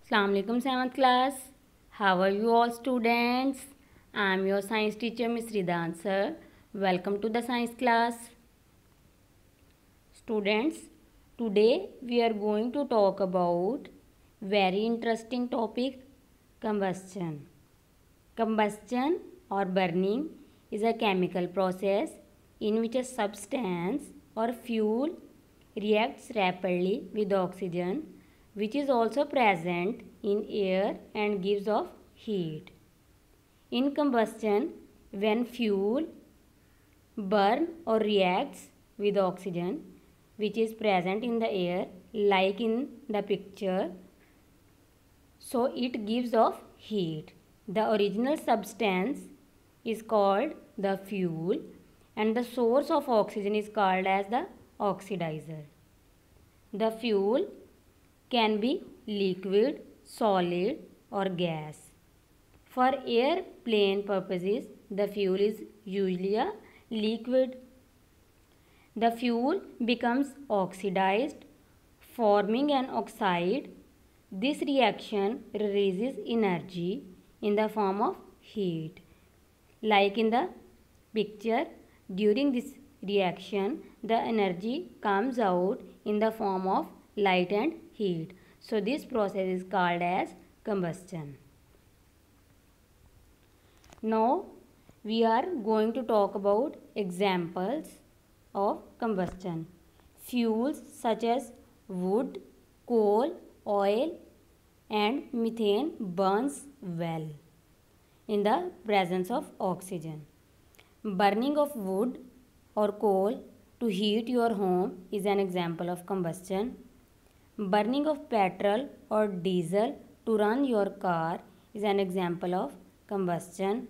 Assalamu alaikum 7th class. How are you all students? I am your science teacher Miss Ridan sir. Welcome to the science class. Students, today we are going to talk about very interesting topic, combustion. Combustion or burning is a chemical process in which a substance or fuel reacts rapidly with oxygen, which is also present in air and gives off heat. In combustion, when fuel burn or reacts with oxygen which is present in the air, like in the picture, so it gives off heat. The original substance is called the fuel and the source of oxygen is called as the oxidizer. The fuel can be liquid, solid or gas. For airplane purposes, the fuel is usually a liquid. The fuel becomes oxidized, forming an oxide. This reaction releases energy in the form of heat. Like in the picture, during this reaction, the energy comes out in the form of light and heat. So this process is called as combustion. Now we are going to talk about examples of combustion. Fuels such as wood, coal, oil and methane burns well in the presence of oxygen. Burning of wood or coal to heat your home is an example of combustion. Burning of petrol or diesel to run your car is an example of combustion.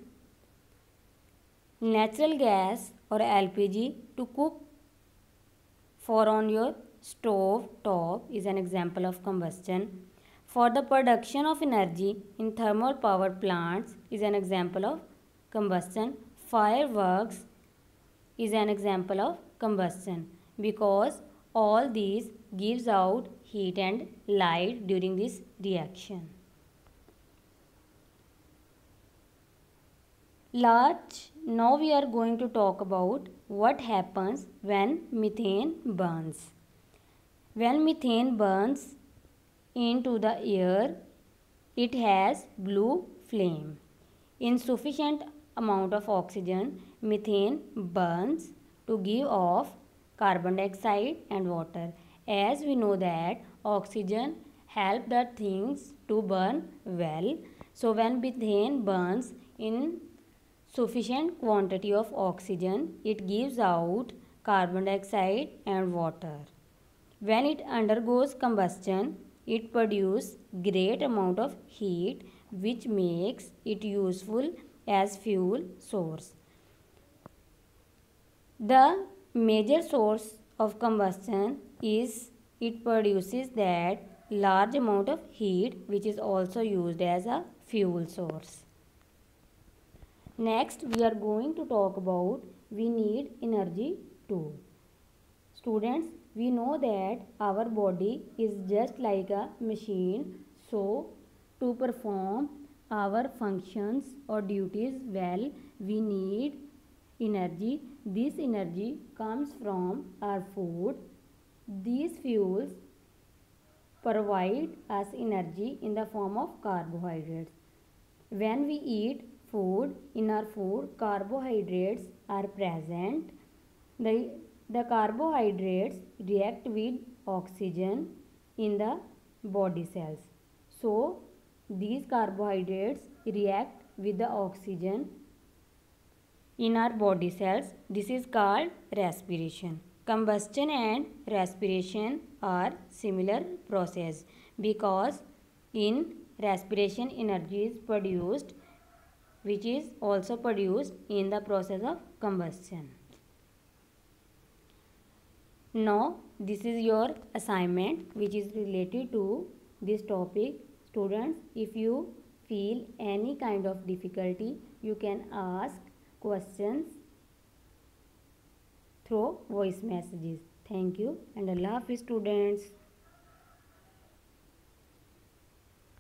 Natural gas or LPG to cook for on your stove top is an example of combustion. For the production of energy in thermal power plants is an example of combustion. Fireworks is an example of combustion because all these gives out heat and light during this reaction. Now we are going to talk about what happens when methane burns. When methane burns into the air, it has blue flame. In sufficient amount of oxygen, methane burns to give off carbon dioxide and water. As we know that oxygen help the things to burn well. So when methane burns in sufficient quantity of oxygen, it gives out carbon dioxide and water. When it undergoes combustion, it produces great amount of heat which makes it useful as fuel source. The major source of combustion is it produces that large amount of heat which is also used as a fuel source. Next we are going to talk about we need energy too. Students, we know that our body is just like a machine, so to perform our functions or duties well, we need energy. This energy comes from our food. These fuels provide us energy in the form of carbohydrates. When we eat food, in our food carbohydrates are present. The carbohydrates react with oxygen in the body cells. So these carbohydrates react with the oxygen in our body cells. This is called respiration. Combustion and respiration are similar process because in respiration energy is produced which is also produced in the process of combustion. Now this is your assignment which is related to this topic. Students, if you feel any kind of difficulty, you can ask questions through voice messages. Thank you and Allah Hafiz students.